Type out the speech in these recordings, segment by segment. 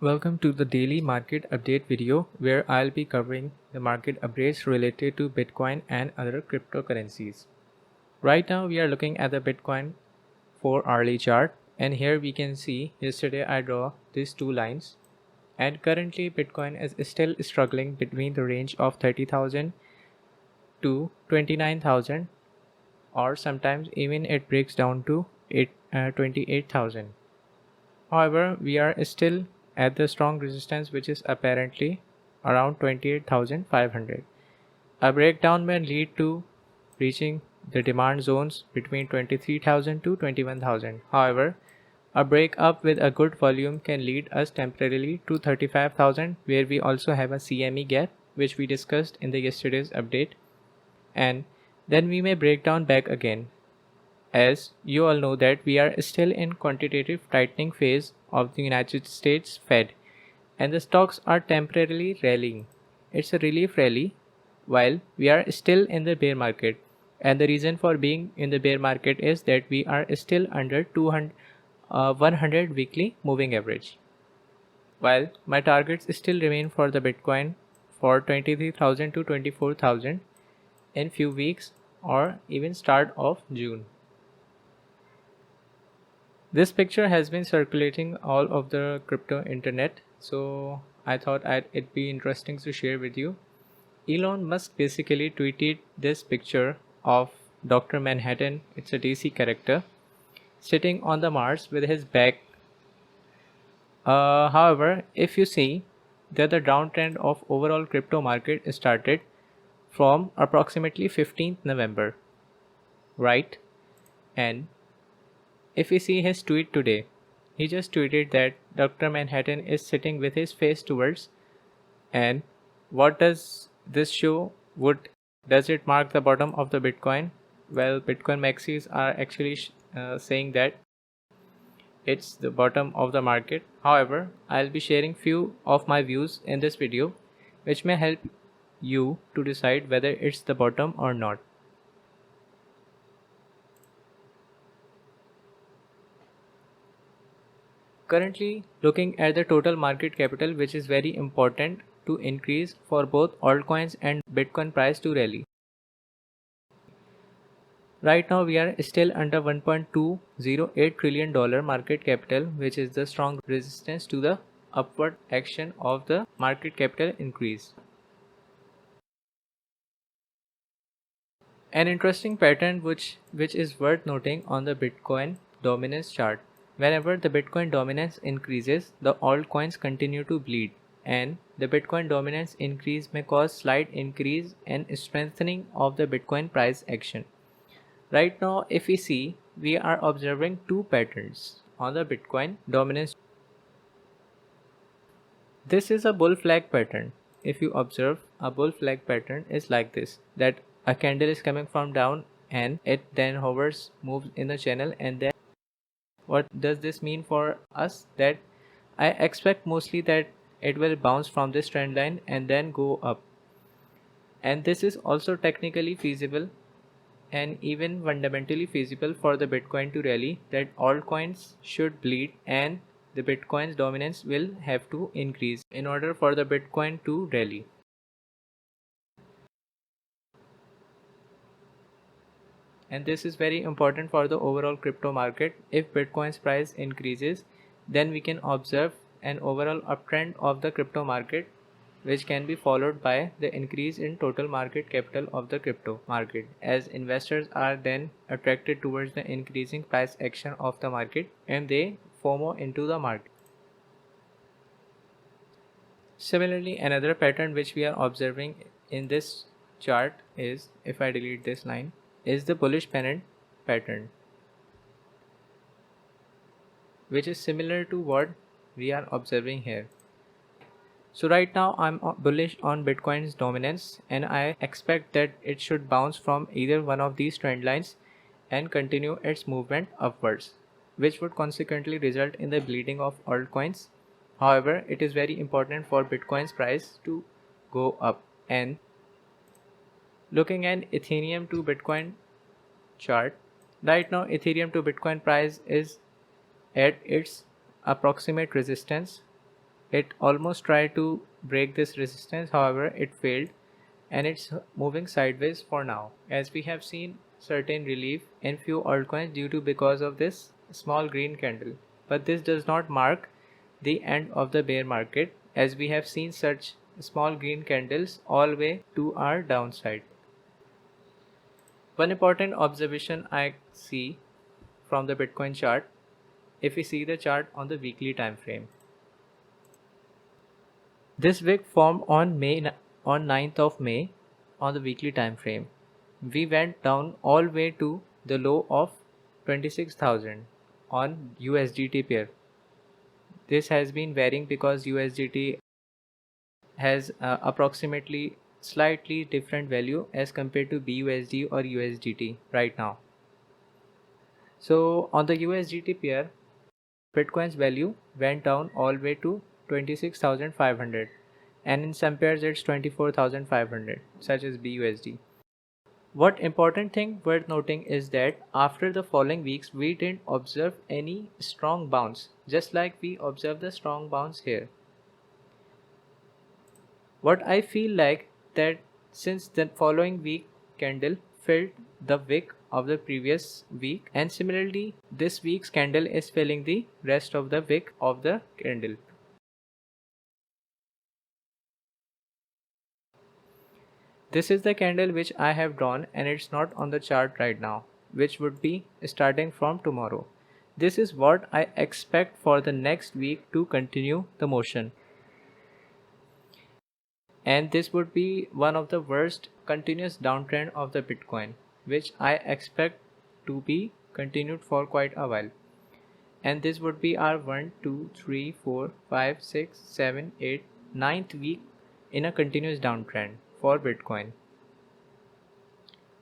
Welcome to the daily market update video where I'll be covering the market updates related to Bitcoin and other cryptocurrencies. Right now we are looking at the Bitcoin 4-hourly chart, and here we can see yesterday I draw these two lines, and currently Bitcoin is still struggling between the range of 30,000 to 29,000, or sometimes even it breaks down to 28,000. However, we are still at the strong resistance, which is apparently around 28,500. A breakdown may lead to reaching the demand zones between 23,000 to 21,000. However, a break up with a good volume can lead us temporarily to 35,000, where we also have a CME gap, which we discussed in the yesterday's update, and then we may break down back again. As you all know that we are still in quantitative tightening phase of the United States Fed, and the stocks are temporarily rallying. It's a relief rally while we are still in the bear market, and the reason for being in the bear market is that we are still under 100 weekly moving average. While my targets still remain for the Bitcoin for 23,000 to 24,000 in few weeks or even start of June. This picture has been circulating all of the crypto internet, so I thought it'd be interesting to share with you. Elon Musk basically tweeted this picture of Dr. Manhattan, it's a DC character, sitting on the Mars with his back. However, if you see that the downtrend of overall crypto market started from approximately 15th November, right? And if we see his tweet today, he just tweeted that Dr. Manhattan is sitting with his face towards, and what does this show? Does it mark the bottom of the Bitcoin? Well, Bitcoin maxis are actually saying that it's the bottom of the market. However, I'll be sharing few of my views in this video, which may help you to decide whether it's the bottom or not. Currently looking at the total market capital, which is very important to increase for both altcoins and Bitcoin price to rally. Right now we are still under $1.208 trillion market capital, which is the strong resistance to the upward action of the market capital increase. An interesting pattern which is worth noting on the Bitcoin dominance chart. Whenever the Bitcoin dominance increases, the altcoins continue to bleed, and the Bitcoin dominance increase may cause slight increase and strengthening of the Bitcoin price action. Right now, if we see, we are observing two patterns on the Bitcoin dominance. This is a bull flag pattern. If you observe, a bull flag pattern is like this, that a candle is coming from down and it then hovers, moves in the channel, and then what does this mean for us? That I expect mostly that it will bounce from this trend line and then go up. And this is also technically feasible and even fundamentally feasible for the Bitcoin to rally, that altcoins should bleed and the Bitcoin's dominance will have to increase in order for the Bitcoin to rally. And this is very important for the overall crypto market. If Bitcoin's price increases, then we can observe an overall uptrend of the crypto market, which can be followed by the increase in total market capital of the crypto market, as investors are then attracted towards the increasing price action of the market and they FOMO into the market. Similarly, another pattern which we are observing in this chart is, if I delete this line, is the bullish pennant pattern, which is similar to what we are observing here. So right now I'm bullish on Bitcoin's dominance, and I expect that it should bounce from either one of these trend lines and continue its movement upwards, which would consequently result in the bleeding of altcoins. However, it is very important for Bitcoin's price to go up. And looking at Ethereum to Bitcoin chart, right now Ethereum to Bitcoin price is at its approximate resistance, It almost tried to break this resistance, however it failed and it's moving sideways for now, as we have seen certain relief in few altcoins due to because of this small green candle. But this does not mark the end of the bear market, as we have seen such small green candles all way to our downside. One important observation I see from the Bitcoin chart, if we see the chart on the weekly time frame. This wick formed on 9th of May on the weekly time frame. We went down all the way to the low of 26,000 on USDT pair. This has been varying because USDT has approximately slightly different value as compared to BUSD or USDT right now. So on the USDT pair, Bitcoin's value went down all the way to 26,500, and in some pairs it's 24,500, such as BUSD. What important thing worth noting is that after the following weeks we didn't observe any strong bounce, just like we observed the strong bounce here. What I feel like that since the following week candle filled the wick of the previous week, and similarly this week's candle is filling the rest of the wick of the candle. This is the candle which I have drawn and it's not on the chart right now, which would be starting from tomorrow. This is what I expect for the next week to continue the motion. And this would be one of the worst continuous downtrend of the Bitcoin, which I expect to be continued for quite a while. And this would be our 1, 2, 3, 4, 5, 6, 7, 8, 9th week in a continuous downtrend for Bitcoin.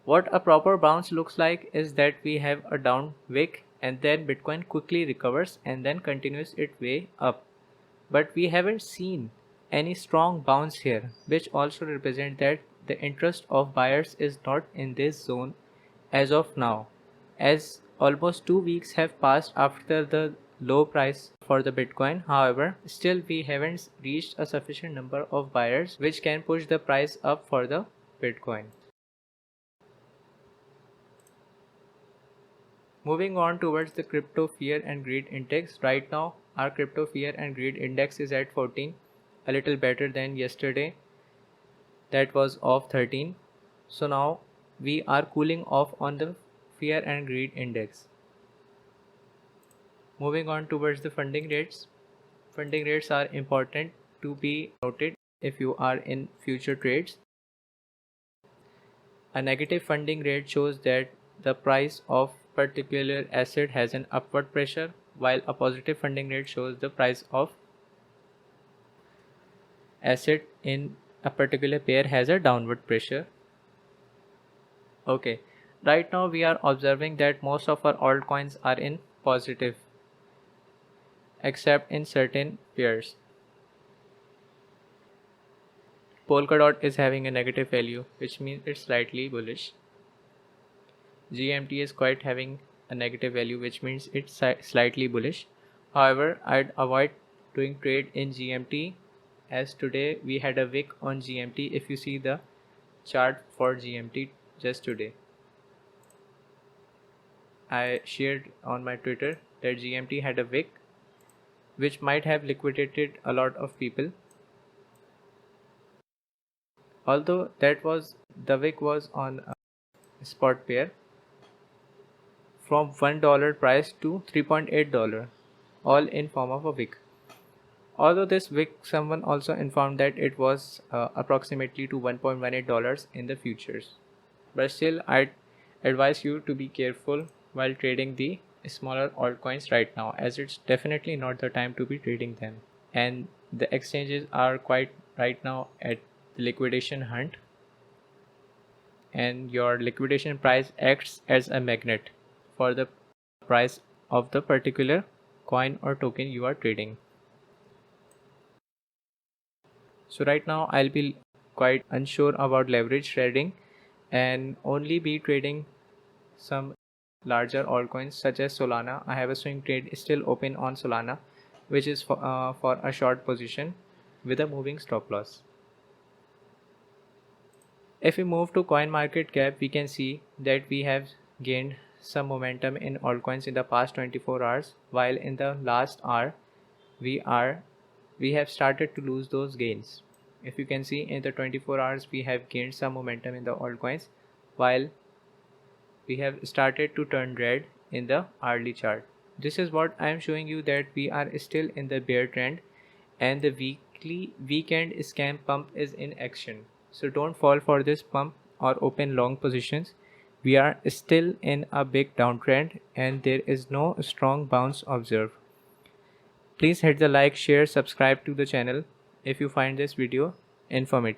What a proper bounce looks like is that we have a down wick and then Bitcoin quickly recovers and then continues its way up. But we haven't seen any strong bounce here, which also represents that the interest of buyers is not in this zone as of now, as almost 2 weeks have passed after the low price for the Bitcoin. However, still we haven't reached a sufficient number of buyers which can push the price up for the Bitcoin. Moving on towards the crypto fear and greed index. Right now our crypto fear and greed index is at 14, a little better than yesterday that was of 13. So now we are cooling off on the fear and greed index. Moving on towards the funding rates. Funding rates are important to be noted if you are in future trades. A negative funding rate shows that the price of particular asset has an upward pressure, while a positive funding rate shows the price of asset in a particular pair has a downward pressure. Okay, right now we are observing that most of our altcoins are in positive except in certain pairs. Polkadot is having a negative value, which means it's slightly bullish. GMT is quite having a negative value, which means it's slightly bullish. However, I'd avoid doing trade in GMT, as today we had a wick on GMT. If you see the chart for GMT just today, I shared on my Twitter that GMT had a wick which might have liquidated a lot of people. Although the wick was on a spot pair from $1 price to $3.8, all in form of a wick. Although this wick, someone also informed that it was approximately to $1.18 in the futures. But still, I'd advise you to be careful while trading the smaller altcoins right now, as it's definitely not the time to be trading them. And the exchanges are quite right now at the liquidation hunt, and your liquidation price acts as a magnet for the price of the particular coin or token you are trading. So right now I'll be quite unsure about leverage trading and only be trading some larger altcoins such as Solana. I have a swing trade still open on Solana, which is for a short position with a moving stop loss. If we move to coin market cap, we can see that we have gained some momentum in altcoins in the past 24 hours, while in the last hour we have started to lose those gains. If you can see, in the 24 hours we have gained some momentum in the altcoins, while we have started to turn red in the hourly chart. This is what I am showing you, that we are still in the bear trend and the weekend scam pump is in action. So don't fall for this pump or open long positions. We are still in a big downtrend and there is no strong bounce observed. Please hit the like, share, subscribe to the channel if you find this video informative.